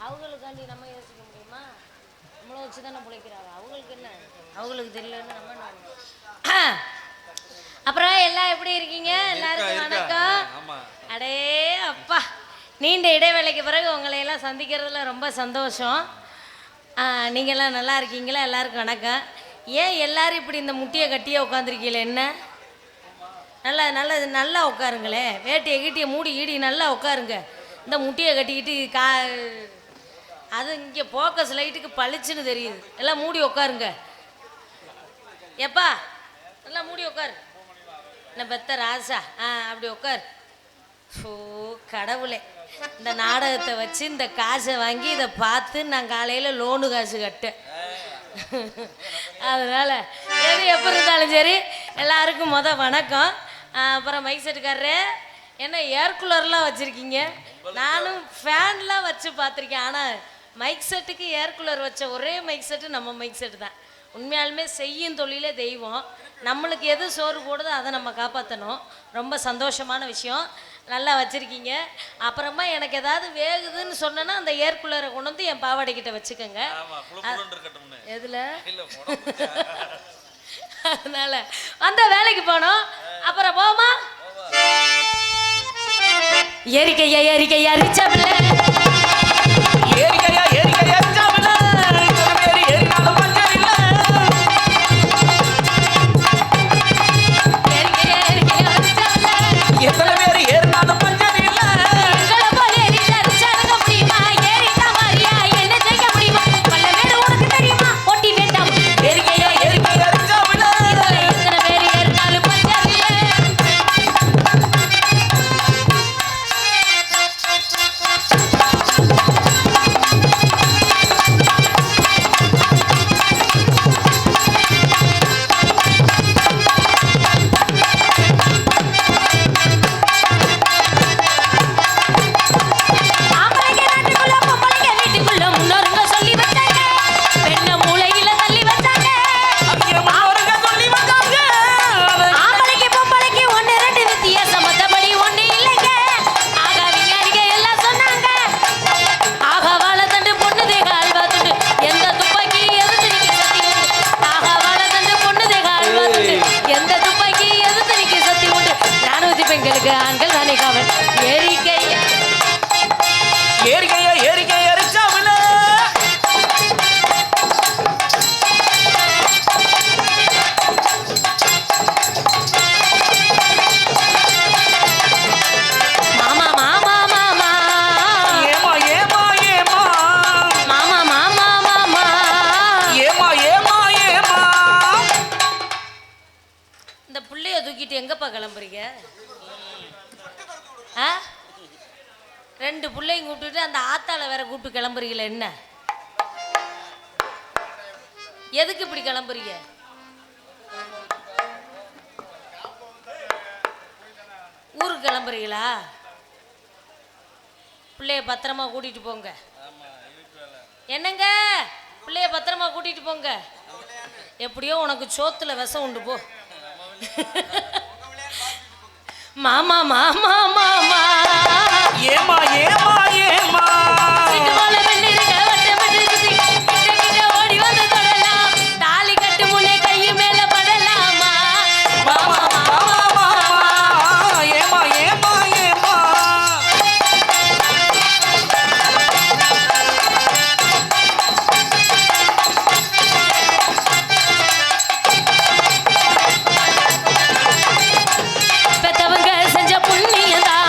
அவங்களுக்காண்டி நம்ம யோசிக்க முடியுமா? நம்மளை வச்சு தானே பிழைக்கிறாங்க. அவங்களுக்கு என்ன, அவங்களுக்கு தெரியலன்னு நம்ம என்ன. அப்புறம் எல்லாம் எப்படி இருக்கீங்க? எல்லாருக்கும் வணக்கம். அடே அப்பா, நீண்ட இடைவேளைக்கு பிறகு உங்களை எல்லாம் சந்திக்கிறதுல ரொம்ப சந்தோஷம். நீங்கள்லாம் நல்லா இருக்கீங்களா? எல்லாருக்கும் வணக்கம். ஏன் எல்லாரும் இப்படி இந்த முட்டியை கட்டியே உட்காந்துருக்கீங்கள? என்ன நல்லா நல்லா நல்லா உட்காருங்களே. வேட்டியை கீட்டியை மூடி ஈடி நல்லா உட்காருங்க. இந்த முட்டியை கட்டிக்கிட்டு அது இங்கே ஃபோக்கஸ் லைட்டுக்கு பளிச்சுன்னு தெரியுது. எல்லாம் மூடி உட்காருங்க. எப்பா நல்லா மூடி உட்காரு. என்ன பெத்த ராசா? அப்படி உட்கார். ஓ கடவுளே, இந்த நாடகத்தை வச்சு இந்த காசை வாங்கி இதை பார்த்து நான் காலையில் லோனு காசு கட்டேன். அதனால் எது எப்படி இருந்தாலும் சரி எல்லாருக்கும் வணக்கம். அப்புறம் மைக் செட்டுக்காரரு, என்ன ஏர் கூலர்லாம் வச்சுருக்கீங்க? நானும் ஃபேன்லாம் வச்சு பார்த்துருக்கேன். ஆனால் மைக் செட்டுக்கு ஏர் கூலர் வச்ச ஒரே மைக் செட்டு நம்ம மைக் செட்டு தான். உண்மையாலுமே செய்யும் தொழிலே தெய்வம். நம்மளுக்கு எது சோறு போடுதோ அதை நம்ம காப்பாற்றணும். ரொம்ப சந்தோஷமான விஷயம். நல்லா வச்சுருக்கீங்க. அப்புறமா எனக்கு ஏதாவது வேகுதுன்னு சொன்னேன்னா அந்த ஏர் கூலரை கொண்டு வந்து என் பாவாடைக்கிட்ட வச்சுக்கோங்க. எதில்? அதனால அந்த வேலைக்கு போனோம். அப்புறம் போமா ஏரிக்கையா ஏரிக்கையா ரிச்சபில்ல ஏரிக்கையா ஏரிக்கையா ரிச்சபில்ல ஏரிக்கால பஞ்சரில்ல ஏரிக்கையா ஏரிக்கையா ரிச்சபில்ல எத்தனை பேர் ஏறினாலும் பஞ்சரில்ல எங்கள போல ஏறிட்டா ரிச்சாக முடியுமா? ஏறிட்டா மாரியா என்ன செய்ய முடியுமா? பல்ல மேடு உனக்கு தெரியுமா? ஓட்டி வேண்டாம் ஏரிக்கையா ஏரிக்கையா ரிச்சபில்ல எத்தனை பேர் ஏறினாலும் பஞ்சரில்ல. ஆண்கள் தானே காவல். ஏரிக்கையா ஏரிக்கையா ஏரிக்கையா ரிச்சாவில மாமா மாமா மாமா ஏமா ஏமா ஏமா மாமா மாமா மாமா ஏமா ஏமா ஏமா. இந்த புள்ளைய தூக்கிட்டு எங்கப்பா கிளம்புறீங்க? ரெண்டு பிள்ளையும் கூப்பிட்டுட்டு அந்த ஆத்தால வேற கூப்பிட்டு கிளம்புறீங்களே, என்ன எதுக்கு இப்படி கிளம்புறீங்க? ஊருக்கு கிளம்புறீங்களா? பிள்ளைய பத்திரமா கூட்டிட்டு போங்க. என்னங்க, பிள்ளைய பத்திரமா கூட்டிட்டு போங்க. எப்படியோ உனக்கு சோத்துல விஷம் உண்டு போ. மாமா மாமா மாமா ஏமா ஏமா ஏமா ஓடி வந்து தொடலாம். தாலி கட்டு முன்னே கை மேல படலாமா? மாமா மாமா மாமா ஏமா ஏமா ஏமா. பெத்தவங்க செஞ்ச புண்ணியதா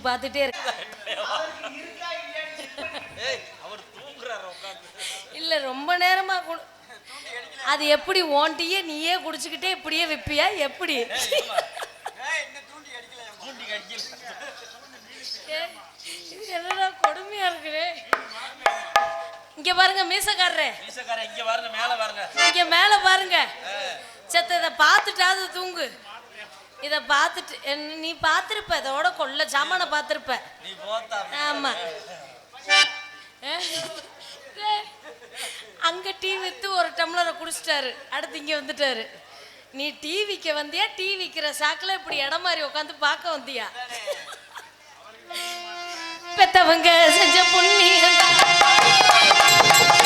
பார்த்துட்டே இருக்கு. இல்ல ரொம்ப நேரமா அது எப்படி ஓண்டியே நீயே குடிச்சுக்கிட்டே இப்படியே விப்பியா எப்படி? என்னடா கொடுமையா இருக்குது. இங்க பாருங்க மீசக்காரரே, இங்க பாருங்க, மேல பாருங்க, இங்க மேல பாருங்க. செத்த இதை பார்த்துட்டாது தூங்கு. இத பார்த்துட்டு நீ பார்த்திருப்ப, இதோட கொள்ள சாமான பார்த்திருப்ப. ஆமா, அங்க டீ வித்து ஒரு டம்ளரை குடிச்சிட்டாரு, அடுத்து இங்க வந்துட்டாரு. நீ டீ விற்க வந்தியா, டீ விற்கிற சாக்கில் இப்படி இடம் மாதிரி உட்காந்து பார்க்க வந்தியா? பெத்தவங்க செஞ்ச புண்ணியம்,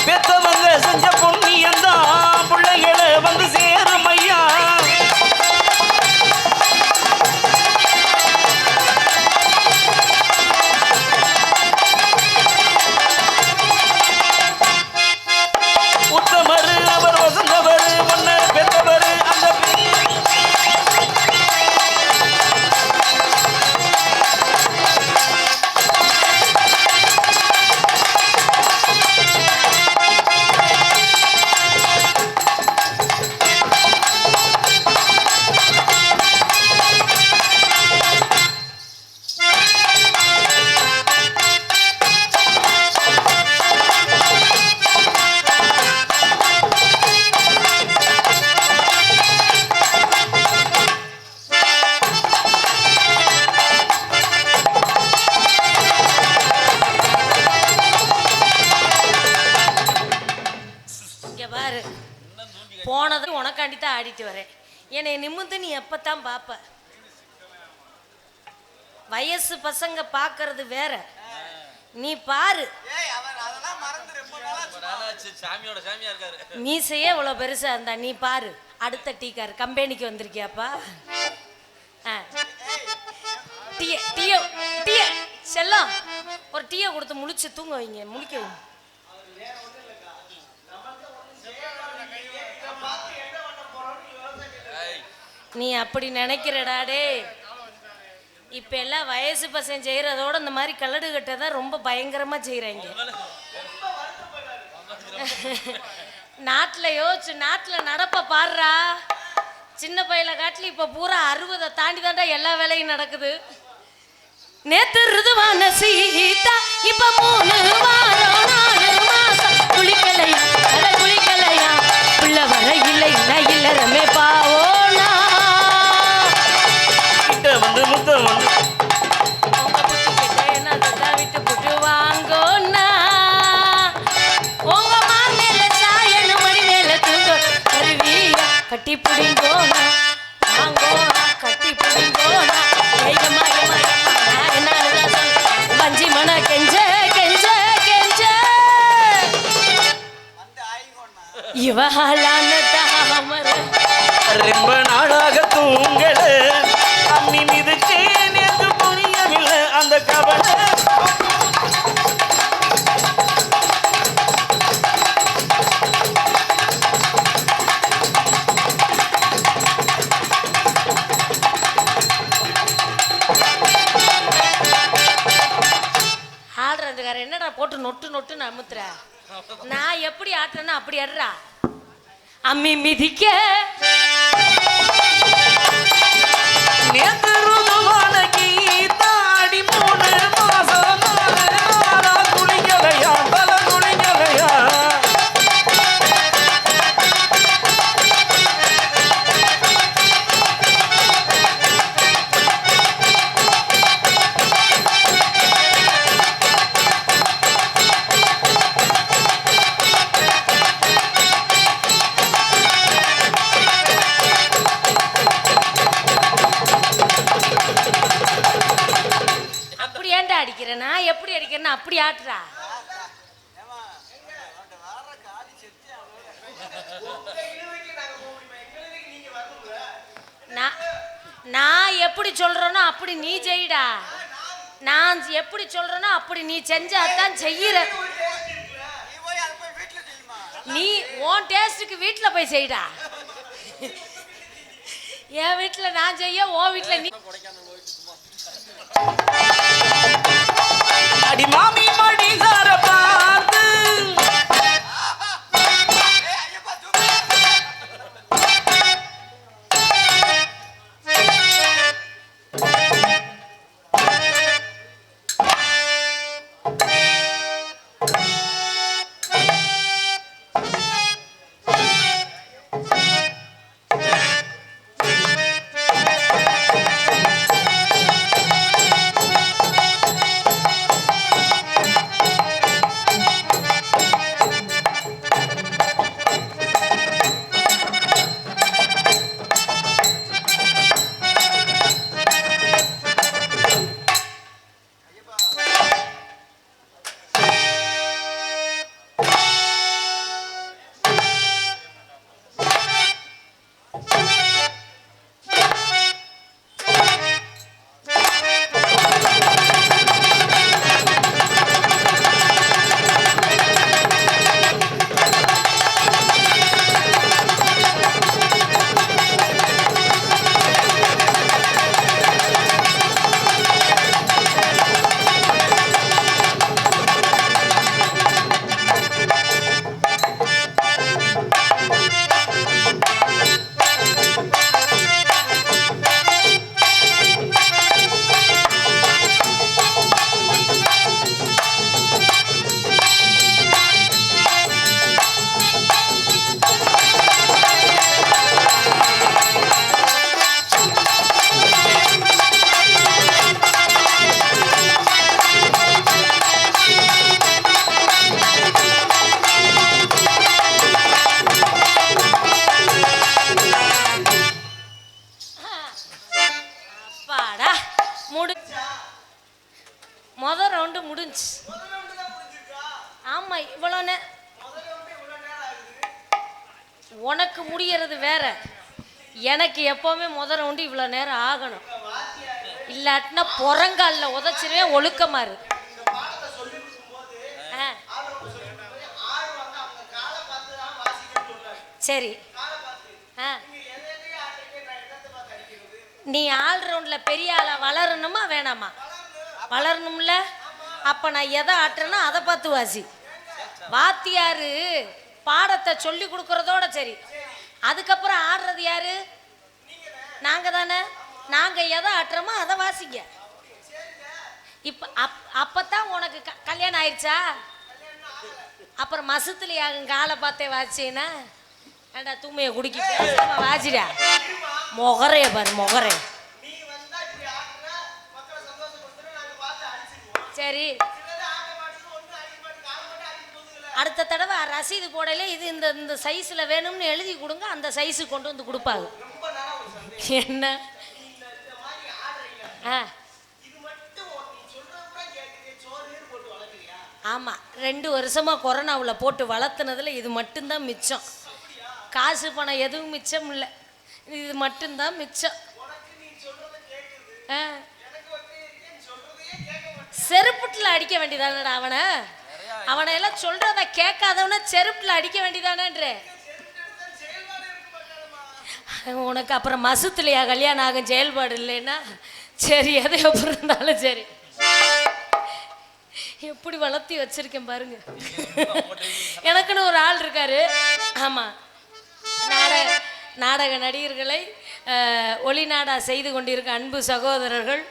பெத்தவங்க செஞ்ச புண்ணியம் தான் பிள்ளைகளை வந்து சேரும் ஐயா. உத்தமரு அவர் வசந்தவர் ஒன்ன பெத்தவர் அந்த போனது உனக்காண்டி தான் ஆடிட்டு வரேன். என்னை நிமிந்து நீ எப்பத்தான் பாப்ப? வயசு பசங்க பாக்குறது வேற, நீ பாரு. மீசையே இவ்வளவு பெருசா இருந்தா நீ பாரு. அடுத்த டீக்கார் கம்பெனிக்கு வந்திருக்கியாப்பா? செல்லம் ஒரு டீயை கொடுத்து முழிச்சு தூங்க வைங்க, முழிக்கவும். நீ அப்படி நினைக்கிறடாடே. இப்ப எல்லாம் வயசு பசங்க செய்யறதோட இந்த மாதிரி கல்லடு கட்டதான் ரொம்ப பயங்கரமா செய்யறாங்க. நாட்டுல யோசிச்சு நாட்டுல நடப்ப பாடுறா. சின்ன பையில காட்டில இப்ப பூரா 60 தாண்டி தாண்டா எல்லா வேலையும் நடக்குது. நேத்து ருதுவான சீதா இப்ப 3 வாரம் 4 மாசம் குளிக்கலையா, குளிக்கலையா, புள்ள வர இல்லை இல்லறமே பாவோனா வந்து முத்தம் வந்து உங்க புத்தி கிட்ட என்னதான் விட்டு புட்டு வாங்கோனா. உங்க மாமேல சாயனு மணி மேல தூங்க கருவியா கட்டி புடிங்கோனா, வாங்கோனா கட்டி புடிங்கோனா. வஞ்சி மன கெஞ்ச கெஞ்ச கெஞ்ச இவளான தாமர ரொம்ப நாளாக தூங்கல அம்மி மிதுக்கே நேற்று புரியவில்லை அந்த கவலை. ஆடுறதுக்கார என்னடா போட்டு நொட்டு நொட்டுன்னு அமுத்துற? நான் எப்படி ஆட்டுறேன்னா அப்படி ஆடுறா. அம்மி மிதிக்க நேத்து ருதுவான கீதாடி 3 மாசம் 4 நாளா குளிக்கலையா, தலை குளிக்கலையா. அடிக்கிறேன் நான் எப்படி அடிக்கிறேன்னா அப்படி ஆட்டுறா. நான் எப்படி சொல்றேனோ அப்படி நீ செய்டா. நான் எப்படி சொல்றேனோ அப்படி நீ செஞ்சாதான் செய்யற. நீ உன் டேஸ்டுக்கு வீட்டில் போய் செய்டா. என் வீட்டில் நான் செய்ய, உன் வீட்டில் நீ அடி மாமி மடிகார பார்த்து மொதல் ரவுண்டு முடிஞ்சு. ஆமா இவ்வளோ உனக்கு முடியறது வேற, எனக்கு எப்பவுமே முதல் ரவுண்டு இவ்வளோ நேரம் ஆகணும். இல்லாட்டினா புறங்கால உதச்சிருவேன். ஒழுக்கமாறு சரி. நீ ஆல் ரவுண்டில் பெரிய ஆளா வளரணுமா வேணாமா? வளரணும்ல. அப்போ நான் எதை ஆட்டுறேன்னா அதை பார்த்து வாசி. வாத்தியாரு பாடத்தை சொல்லி கொடுக்கறதோட சரி, அதுக்கப்புறம் ஆடுறது யாரு? நாங்கள் தானே. நாங்கள் எதை ஆட்டுறோமோ அதை வாசிங்க. இப்போ அப்போத்தான் உனக்கு கல்யாணம் ஆயிடுச்சா? அப்புறம் மசத்துலையா காலை பார்த்தே வாசிச்சேன்னா ஏண்டா தூமையை குடிக்க வாசிடா. மொகரைய பாரு மொகரை. சரி, அடுத்த தடவை ரசீது போடல இது இந்த இந்த சைஸில் வேணும்னு எழுதி கொடுங்க, அந்த சைஸு கொண்டு வந்து கொடுப்பாங்க. என்ன ஆமாம், 2 வருஷமாக கொரோனாவில் போட்டு வளர்த்துனதில் இது மட்டும்தான் மிச்சம். காசு பணம் எதுவும் மிச்சம் இல்லை, இது மட்டும்தான் மிச்சம். செருப்புட்டில் அடிக்க வேண்டியதானடா அவனை. அவனை எல்லாம் சொல்றத கேட்காதவன செருப்புல அடிக்க வேண்டியதானே. உனக்கு அப்புறம் மசத்துலையா கல்யாணம் ஆகும் செயல்பாடு இல்லைன்னா சரி, எதை எப்படி இருந்தாலும் சரி. எப்படி வளர்த்தி வச்சிருக்கேன் பாருங்க. எனக்குன்னு ஒரு ஆள் இருக்காரு. ஆமா, நாடக நடிகர்களை ஒளிநாடா செய்து கொண்டிருக்க அன்பு சகோதரர்கள்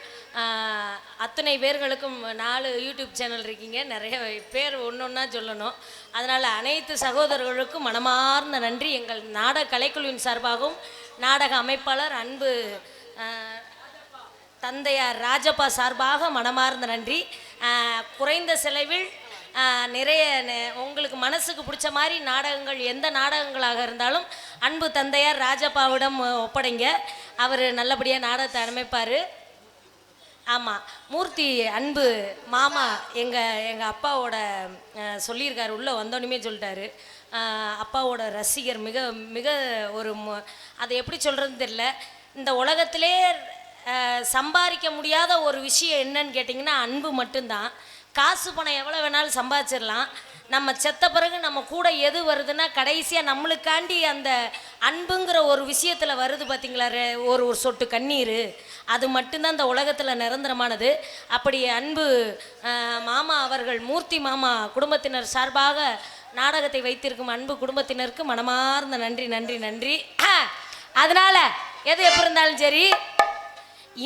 அத்தனை பேர்களுக்கும் 4 யூடியூப் சேனல் இருக்கீங்க. நிறைய பேர் ஒன்றா சொல்லணும். அதனால் அனைத்து சகோதரர்களுக்கும் மனமார்ந்த நன்றி. எங்கள் நாடக கலைக்குழுவின் சார்பாகவும் நாடக அமைப்பாளர் அன்பு தந்தையார் ராஜப்பா சார்பாக மனமார்ந்த நன்றி. குறைந்த செலவில் நிறைய உங்களுக்கு மனசுக்கு பிடிச்ச மாதிரி நாடகங்கள், எந்த நாடகங்களாக இருந்தாலும் அன்பு தந்தையார் ராஜப்பாவிடம் ஒப்படைங்க. அவர் நல்லபடியாக நாடகத்தை அமைப்பார். ஆமாம், மூர்த்தி அன்பு மாமா எங்கள் அப்பாவோட சொல்லியிருக்காரு, உள்ளே வந்தோடனே சொல்லிட்டாரு. அப்பாவோட ரசிகர், மிக மிக ஒரு அதை எப்படி சொல்கிறதுன்னு தெரியல. இந்த உலகத்திலே சம்பாதிக்க முடியாத ஒரு விஷயம் என்னன்னு கேட்டிங்கன்னா அன்பு மட்டும்தான். காசு பணம் எவ்வளோ வேணாலும் சம்பாதிச்சிடலாம். நம்ம செத்த பிறகு நம்ம கூட எது வருதுன்னா கடைசியாக நம்மளுக்காண்டி அந்த அன்புங்கிற ஒரு விஷயத்தில் வருது பார்த்தீங்களா, ஒரு ஒரு சொட்டு கண்ணீர், அது மட்டும்தான் இந்த உலகத்தில் நிரந்தரமானது. அப்படி அன்பு மாமா அவர்கள், மூர்த்தி மாமா குடும்பத்தினர் சார்பாக நாடகத்தை வைத்திருக்கும் அன்பு குடும்பத்தினருக்கு மனமார்ந்த நன்றி நன்றி நன்றி. அதனால் எது எப்போ இருந்தாலும் சரி,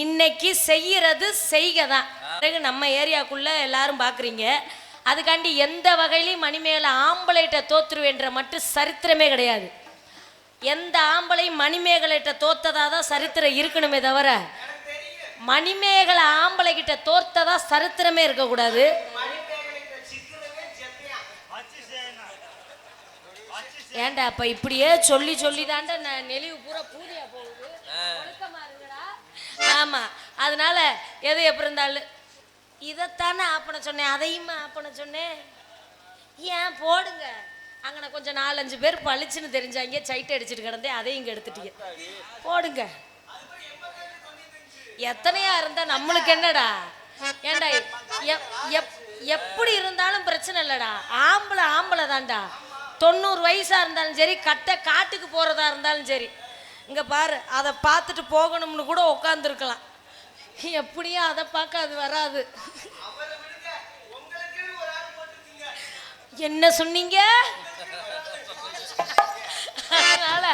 இன்னைக்கு செய்கிறது செய்க தான். பிறகு நம்ம ஏரியாக்குள்ளே எல்லாரும் பார்க்குறீங்க, அதுக்காண்டி எந்த வகையிலையும் மணிமேகலை ஆம்பளைகிட்ட தோற்றுருவேன்ற மட்டும் சரித்திரமே கிடையாது. எந்த ஆம்பளையும் மணிமேகலைகிட்ட தோத்ததாக தான் சரித்திரம் இருக்கணுமே தவிர, மணிமேகலை ஆம்பளைகிட்ட தோர்த்ததா சரித்திரமே இருக்கக்கூடாது. ஏன்டா அப்ப இப்படியே சொல்லி சொல்லி தாண்டா நெளிவு பூரா பூதியா போகுது. ஆமா, அதனால எது எப்படி இருந்தாலும் இதைத்தானே ஆப்பன சொன்னேன், அதையுமே ஆப்பன சொன்னேன். ஏன் போடுங்க, அங்கே கொஞ்சம் 4-5 பேர் பளிச்சுன்னு தெரிஞ்சாங்க, சைட்டை அடிச்சுட்டு கிடந்தேன், அதையும் இங்கே எடுத்துட்டீங்க. போடுங்க, எத்தனையா இருந்தா நம்மளுக்கு என்னடா? ஏண்டா எப்படி இருந்தாலும் பிரச்சனை இல்லடா, ஆம்பளை ஆம்பளை தான்டா. 90 வயசா இருந்தாலும் சரி, காட்டுக்கு போறதா இருந்தாலும் சரி, இங்க பாரு, அதை பார்த்துட்டு போகணும்னு கூட உட்காந்துருக்கலாம். எப்படியும் அதை பார்க்க அது வராது. என்ன சொன்னீங்க? அதனால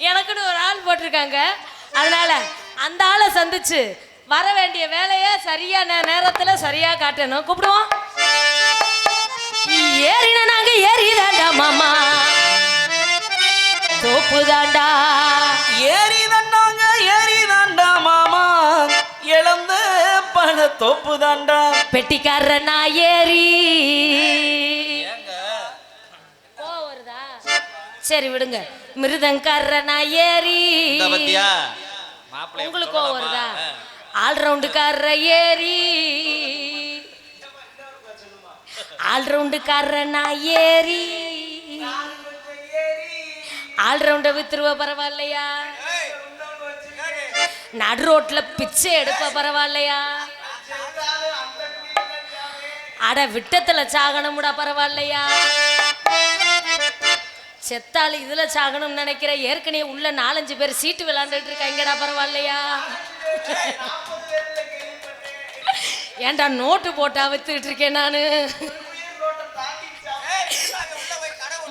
எனக்குன்னு ஒரு ஆள் போட்டிருக்காங்க. அதனால அந்த ஆளை சந்திச்சு வர வேண்டிய வேலையை சரியான நேரத்தில் சரியா காட்டணும். கூப்பிடுவோம். ஏறின நாங்க ஏறிதாண்டா மாமா, தோப்பு தாண்டா. ஏறிதாண்டாங்க ஏறிதாண்டா மாமா, இழந்த பண தோப்பு தாண்டா. பெட்டிக்கார நான் ஏறி வருதா? சரி விடுங்க. மிருதங்கார நான் ஏறி, உங்களுக்கு வருதா? ஆல்ரவுண்டுக்கார ஏறி, ஆல்ரவுண்டுக்கார நான் ஏறி, ஆல்ரவுண்ட வித்துருவ பரவாயில்லையா? நடு ரோட்ல பிச்சை எடுப்ப பரவாயில்லையா? அட விட்டத்துல சாகனமுடா பரவாயில்லையா? செத்தாள் இதுல சாகணும்னு நினைக்கிற, ஏற்கனவே உள்ள 4-5 பேர் சீட்டு விளையாண்டுட்டு இருக்காங்கடா பரவாயில்லையா? ஏன்டா நோட்டு போட்டா வித்துக்கிட்டு இருக்கேன் நானு.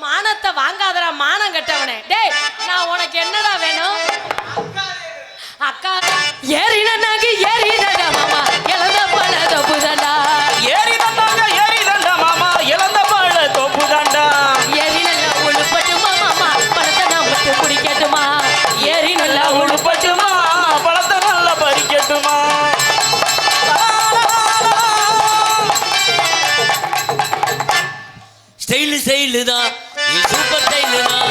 மானத்தை வாங்காதடா மானம் கட்டவனே. டேய், நான் உனக்கு என்னடா வேணும்? அக்கா ஏறினாங்க ஏறிதடா மாமா, இழந்த பழ தோப்பு தாண்டா. ஏறிதாண்டாங்க ஏறிதாண்டா மாமா, இழந்த பழ தோப்பு தாண்டா. ஏறி நல்லா உழுப்பட்டுமா மாமா, பழத்தை நான் மட்டும் குடிக்கட்டுமா? ஏறி நல்லா உழுப்பட்டுமா, பழத்தை நல்லா பறிக்கட்டுமா? ஸ்டைலு ஸ்டைலு தான், சூப்பர் ஸ்டைலு தான்,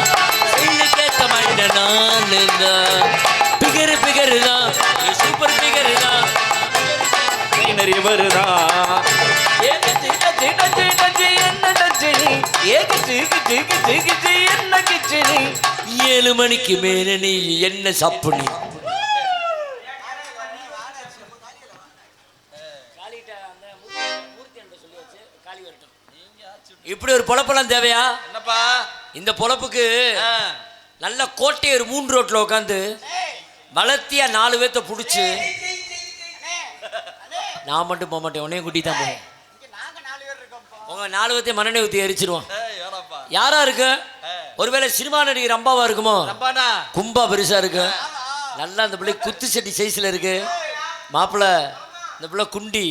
ஸ்டைலு கேட்ட மாட்டேன் நான் தான். பிகரு பிகரு தான், சூப்பர் பிகரு தான், நிறைய வருதா. என்ன கிச்சனி 7 மணிக்கு மேல நீ என்ன சாப்பிடு? இப்படி ஒரு பொழப்பெல்லாம் தேவையா? என்னப்பா இந்த பொழப்புக்கு நல்ல கோட்டையர் 3 ரோட்ல உட்காந்து வளர்த்தியா 4 பேர்த்த பிடிச்சி, நான் மட்டும் போக மாட்டேன், உன்னையும் கூட்டி தான் போவேன். உங்க 4 பேர்த்தையும் மண்ணெண்ணெய் ஊற்றி எரிச்சிருவோம். யாரா இருக்கு? ஒருவேளை சினிமா நடிகர் ரம்பாவா இருக்குமோ? கும்பா பெருசா இருக்கு, நல்லா இந்த பிள்ளை குத்து சட்டி சைஸ்ல இருக்கு. மாப்பிள்ள இந்த பிள்ளை குண்டி,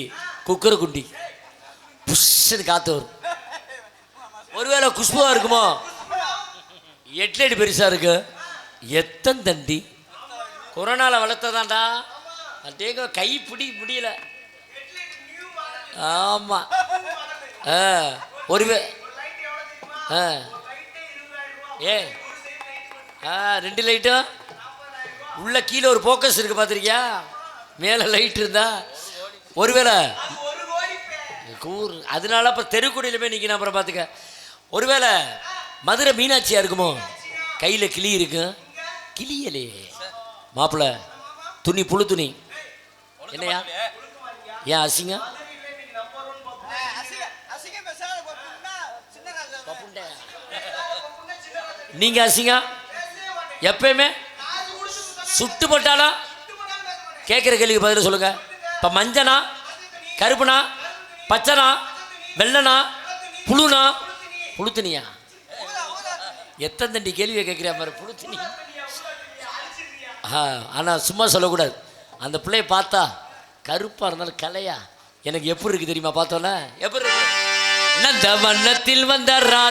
குக்கர் குண்டி, புஷ்ஷுன்னு காத்து வரும். ஒருவேளை குஷ்புவா இருக்குமோ? 8 அடி பெருசா இருக்கு. எத்தனை தண்டி கொரோனால வளர்த்ததாண்டா, அதேங்க கை பிடி முடியல. ஆமா, ஒரு ஏ 2 லைட்டும் உள்ள கீழே ஒரு போக்கஸ் இருக்கு, பார்த்துருக்கியா? மேலே லைட் இருந்தா ஒருவேளை கூறு, அதனால அப்போ தெருக்குடியில் போய் நிற்கணும். அப்புறம் பார்த்துக்க, ஒருவேளை மதுரை மீனாட்சியா இருக்குமோ? கையில் கிளி இருக்கு, கிளியலே மாப்பிள்ள துணி புழு துணி. என்னையா ஏன் அசிங்க? நீங்க அசிங்க எப்பயுமே சுட்டு போட்டாலும் கேட்குற கேள்விக்கு பதில் சொல்லுங்க. இப்போ மஞ்சனா, கருப்புனா, பச்சனா, வெள்ளனா, புழுனா, புழுத்துனியா? எத்தனை தண்டி கேள்வியை கேட்குறியா மாதிரி புழுத்துனி. ஆனால் சும்மா சொல்லக்கூடாது. அந்த பிள்ளைய பார்த்தா கருப்பாக இருந்தாலும் கலையா எனக்கு எப்படி இருக்குது தெரியுமா? பார்த்தோன்னே எப்படி இருக்கு? நந்த வண்ணத்தில் வந்த